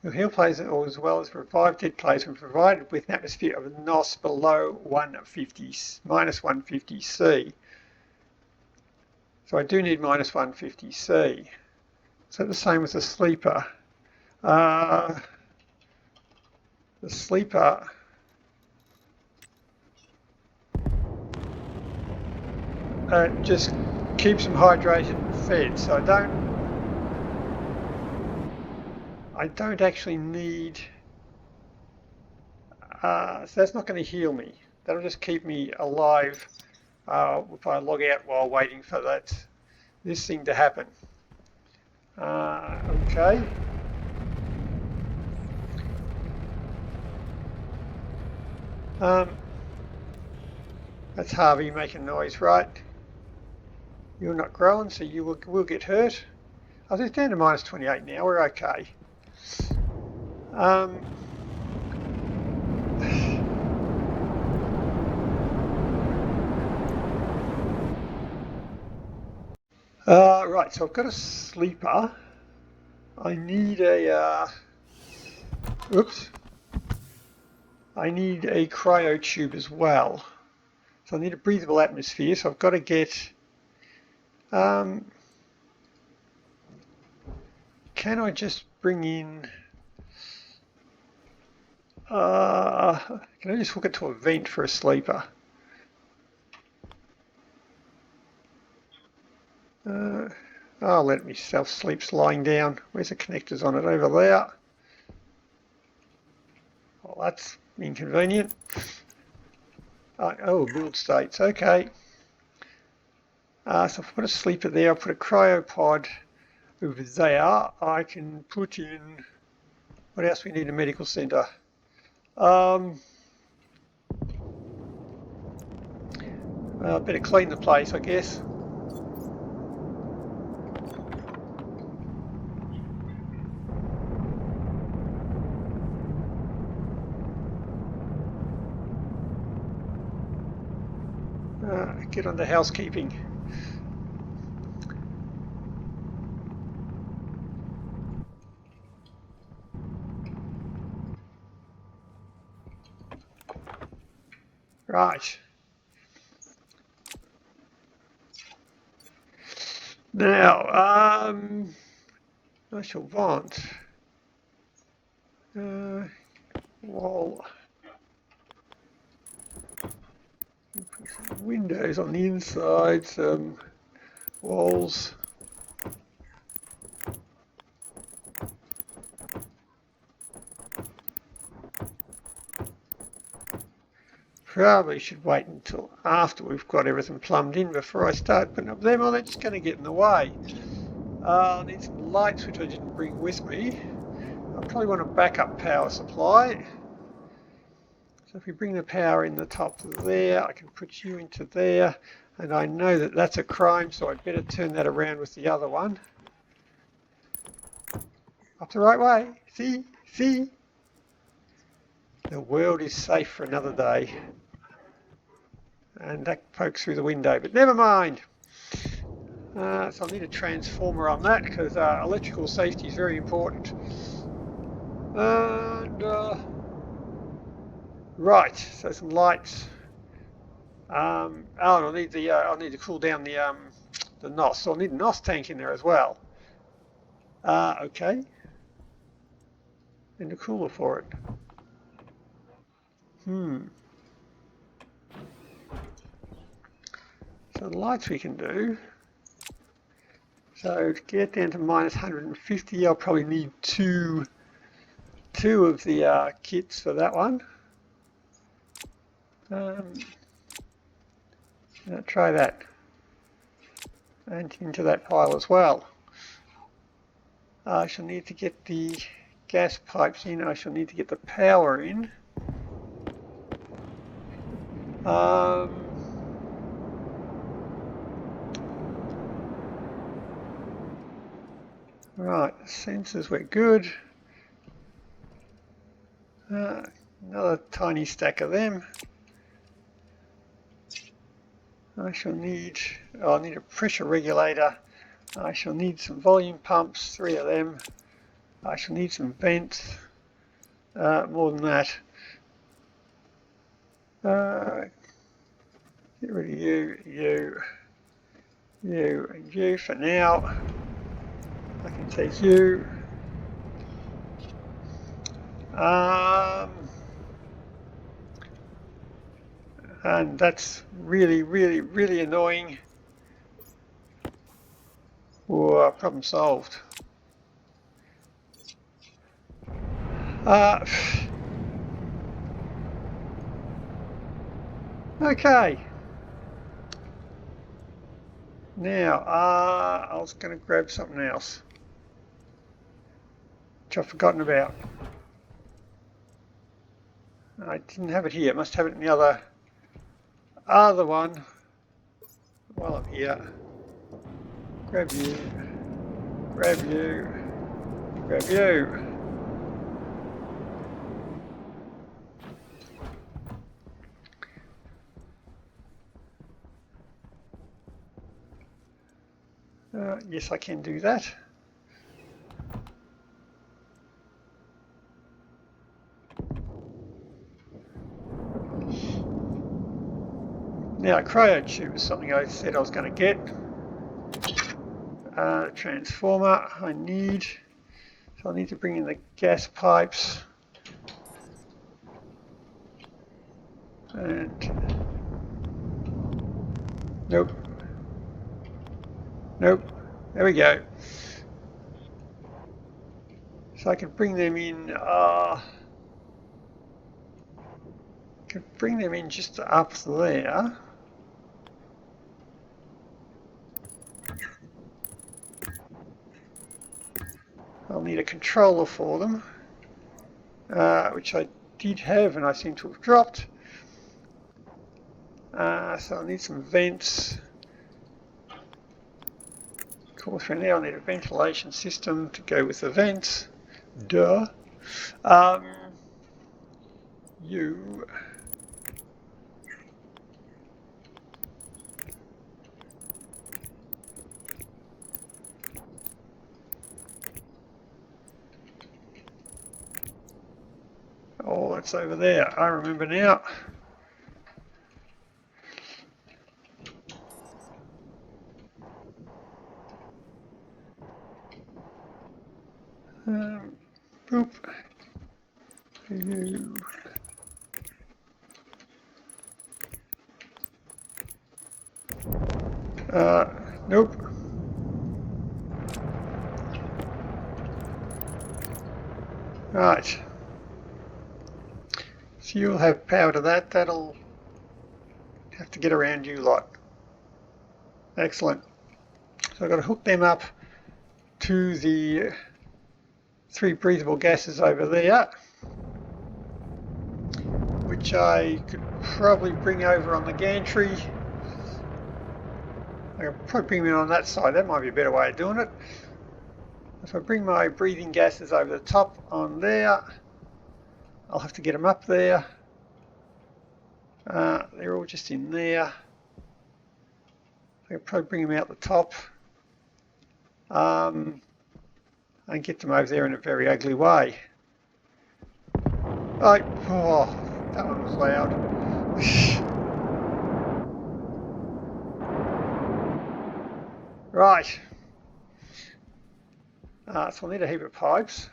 You'll heal players as well as revive dead players when provided with an atmosphere of NOS below 150, minus 150C. So I do need minus 150C. Is that the same as the sleeper? The sleeper just keeps them hydrated and fed, so I don't actually need, so that's not going to heal me. That'll just keep me alive if I log out while waiting for this thing to happen. Okay. That's Harvey making noise, right? You're not growing, so you will get hurt. Oh, it's down to minus 28 now. We're okay. Right, so I've got a sleeper. I need a, I need a cryotube as well. So I need a breathable atmosphere, so I've got to get, can I just bring in, can I just hook it to a vent for a sleeper? I'll let myself sleeps lying down. Where's the connectors on it? Over there. Well, that's inconvenient. Oh, build states. Okay. So if I put a sleeper there, I'll put a cryopod over there. I can put in, what else we need? A medical centre. Well, better clean the place, I guess. Get on to housekeeping. Right. Now, I shall want wall. Put some windows on the inside, some walls. Probably should wait until after we've got everything plumbed in before I start putting up them. Oh, they're just going to get in the way. I need some lights, which I didn't bring with me. I probably want a backup power supply. So if we bring the power in the top there, I can put you into there. And I know that that's a crime, so I'd better turn that around with the other one. Up the right way. See? See? The world is safe for another day. And that pokes through the window, but never mind. So I'll need a transformer on that because electrical safety is very important. And right, so some lights. And I'll need to cool down the NOS. So I'll need a NOS tank in there as well. Okay. And a cooler for it. So the lights we can do. So to get down to minus 150, I'll probably need two of the kits for that one. Try that. And into that pile as well. I shall need to get the gas pipes in. I shall need to get the power in. Right, sensors we're good. Another tiny stack of them. I shall need, I'll need a pressure regulator. I shall need some volume pumps, 3 of them. I shall need some vents, more than that. Get rid of you, and you for now. I can take you. And that's really annoying. Whoa, problem solved. Okay. Now, I was going to grab something else, which I've forgotten about. I didn't have it here. I must have it in the other one. While I'm here, grab you, grab you, grab you. Yes, I can do that. Now, cryo tube is something I said I was going to get. Transformer I need. So I need to bring in the gas pipes. And nope. Nope. There we go. So I can bring them in. Just up there. I'll need a controller for them, which I did have and I seem to have dropped. So I'll need some vents. Of course, for now I need a ventilation system to go with the vents. Duh. You. Oh, it's over there. I remember now. Boop. You. Nope. Right. So you'll have power to that. That'll have to get around you lot. Excellent. So I've got to hook them up to the 3 breathable gases over there, which I could probably bring over on the gantry. I could probably bring them on that side. That might be a better way of doing it. If I bring my breathing gases over the top on there, I'll have to get them up there. They're all just in there. I could probably bring them out the top and get them over there in a very ugly way. Oh, that one was loud. Right. So I'll need a heap of pipes.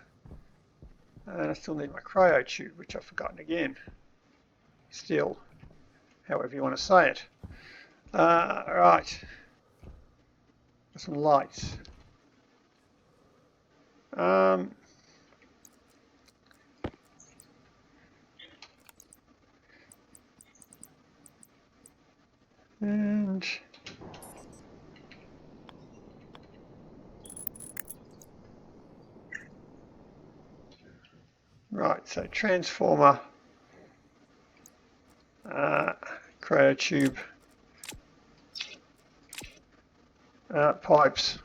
And I still need my cryo tube, which I've forgotten again. Still, however you want to say it. Right. Some lights. And right, so transformer, cryotube, pipes,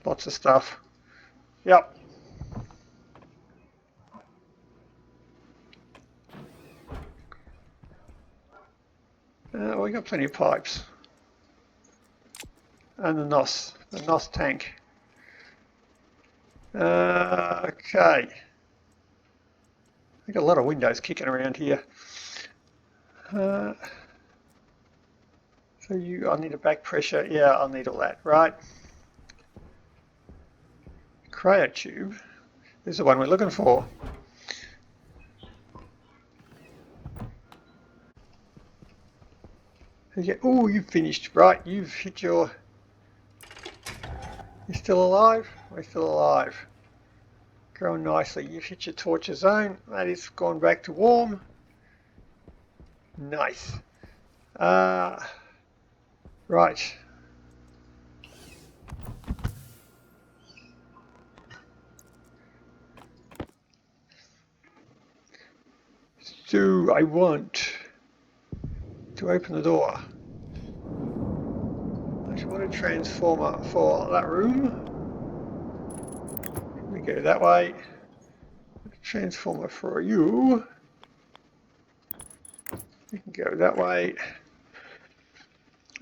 lots of stuff. Yep. We got plenty of pipes. And the NOS tank. Okay. I got a lot of windows kicking around here. So I need a back pressure. Yeah, I'll need all that, right? Cryotube. This is the one we're looking for. Oh, you've finished, right? You've hit your... You're still alive? We're still alive. Growing nicely. You've hit your torture zone. That is gone back to warm. Nice. Right. So I want to open the door. I want a transformer for that room. We go that way. Transformer for you. You can go that way.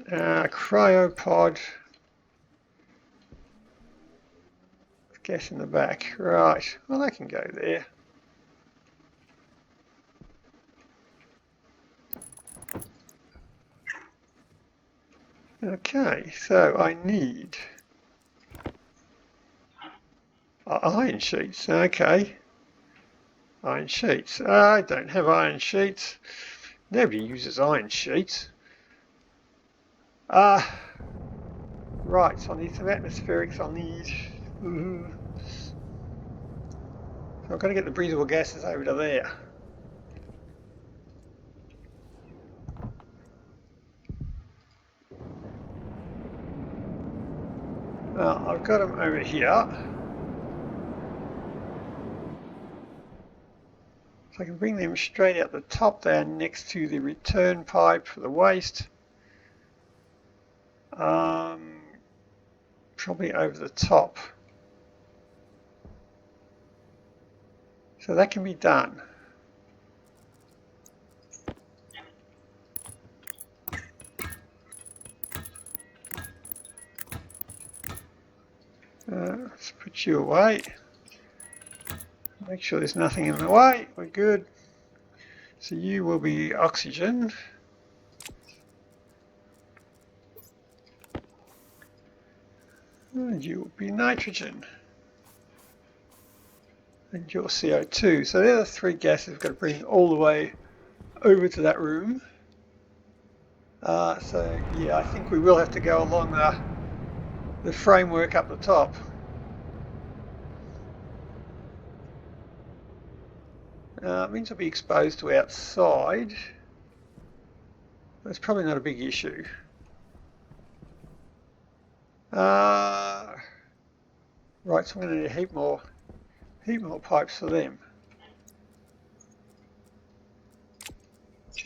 Cryopod. Gas in the back. Right. Well, I can go there. Okay, so I need iron sheets. Okay. Iron sheets. I don't have iron sheets. Nobody uses iron sheets. Right, so I need some atmospherics. I'll need... So I've got to get the breathable gases over to there. Well, I've got them over here. So I can bring them straight out the top there next to the return pipe for the waste. Probably over the top. So that can be done. Let's put you away. Make sure there's nothing in the way. We're good. So you will be oxygen. And you will be nitrogen. And your CO2. So they're the three gases we've got to bring all the way over to that room. So yeah, I think we will have to go along the framework up the top. It means I'll be exposed to outside. That's probably not a big issue. Right, so I'm going to need a heap more pipes for them.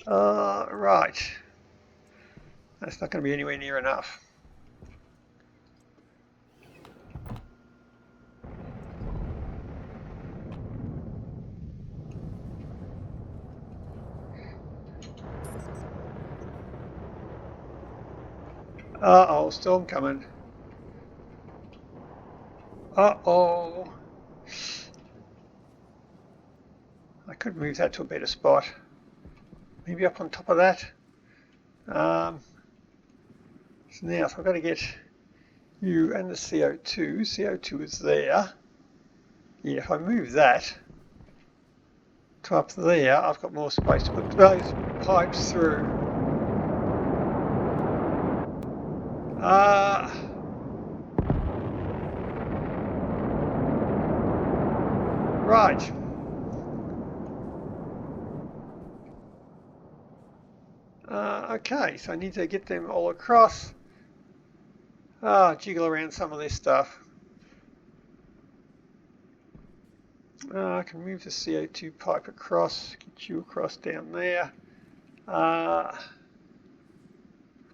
Right. That's not going to be anywhere near enough. Uh-oh, storm coming. Uh-oh. I could move that to a better spot. Maybe up on top of that. So now I've got to get you and the CO2. CO2 is there. Yeah, if I move that to up there, I've got more space to put those pipes through. Right. Okay, so I need to get them all across. Jiggle around some of this stuff. I can move the CO2 pipe across, get you across down there. I've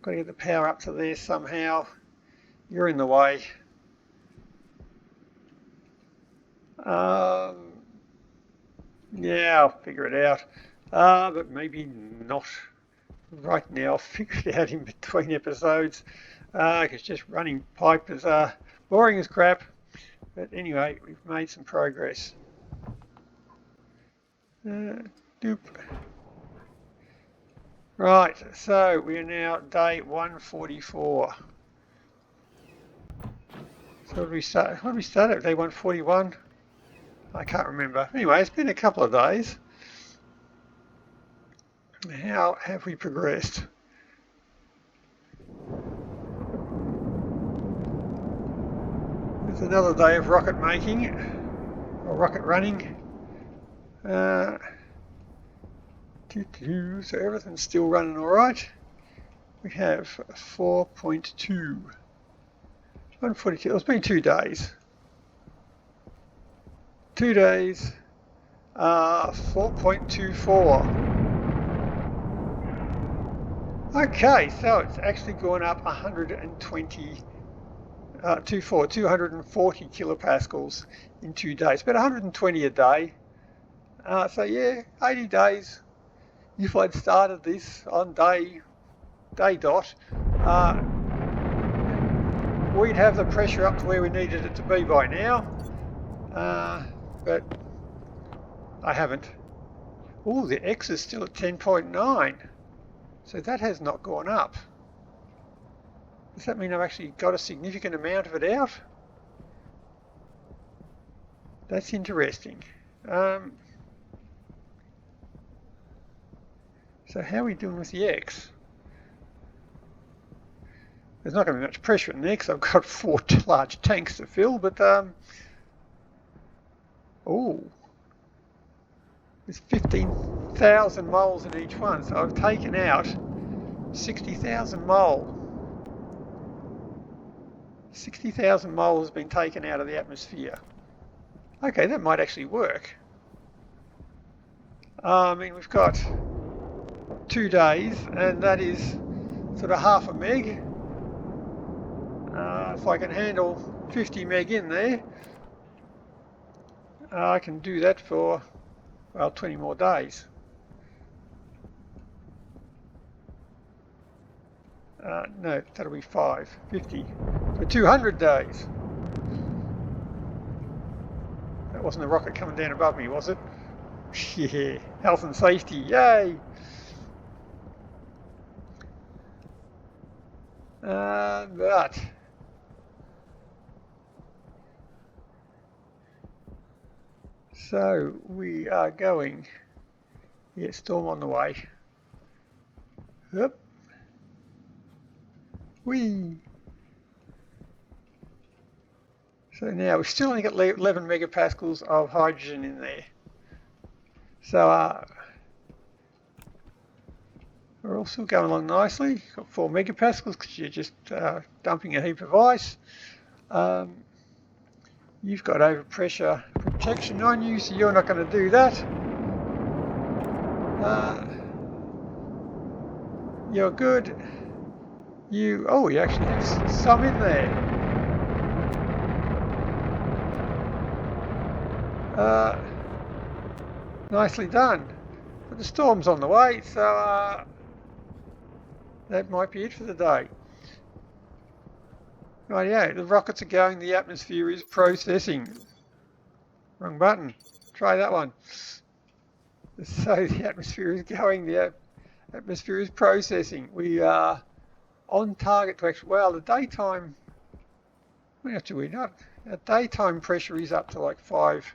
got to get the power up to there somehow. You're in the way. Yeah, I'll figure it out. But maybe not right now. I'll figure it out in between episodes. Because just running pipe is boring as crap. But anyway, we've made some progress. Doop. Right, so we are now day 144. So what did we start? What did we start at? Day 141? I can't remember. Anyway, it's been a couple of days. How have we progressed? It's another day of rocket making, or rocket running. So everything's still running all right. We have 4.2. 142. It's been 2 days. 2 days. 4.24. Okay, so it's actually gone up 240 kilopascals in 2 days. About 120 a day. So yeah, 80 days. If I'd started this on day dot, we'd have the pressure up to where we needed it to be by now. But I haven't. Oh, the X is still at 10.9. So that has not gone up. Does that mean I've actually got a significant amount of it out? That's interesting. So how are we doing with the X? There's not going to be much pressure in there because I've got 4 large tanks to fill, but there's 15,000 moles in each one, so I've taken out 60,000 mole. 60,000 mole has been taken out of the atmosphere. Okay, that might actually work. I mean, we've got 2 days, and that is sort of half a meg. If I can handle 50 meg in there, I can do that for, well, 20 more days. No, that'll be 50 for 200 days. That wasn't the rocket coming down above me, was it? Yeah, health and safety, yay! But so we are going. Yeah, storm on the way. Yep. Whee! So now we've still only got 11 megapascals of hydrogen in there. So we're all still going along nicely. Got 4 megapascals because you're just dumping a heap of ice. You've got overpressure protection on you, so you're not going to do that. You're good. You actually have some in there. Nicely done. But the storm's on the way, so that might be it for the day. Rightio, the rockets are going, the atmosphere is processing. Wrong button. Try that one. So the atmosphere is going, the atmosphere is processing. We are on target to actually, well, the daytime, our daytime pressure is up to like 5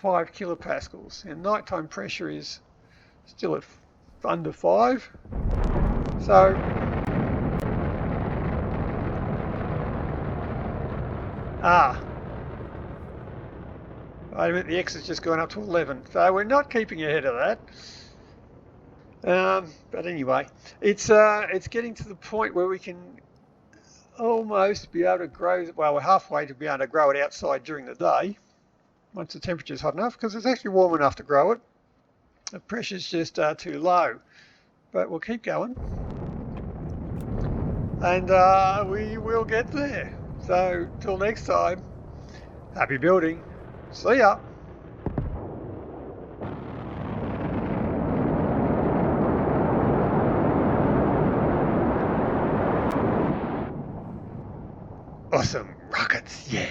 kilopascals, and nighttime pressure is still at under 5. So Ah. Wait a minute, the X has just gone up to 11. So we're not keeping ahead of that. But anyway, it's getting to the point where we can almost be able to grow. Well, we're halfway to be able to grow it outside during the day once the temperature's hot enough, because it's actually warm enough to grow it. The pressure's just too low. But we'll keep going, and we will get there. So till next time, happy building. See ya. Awesome rockets, yeah.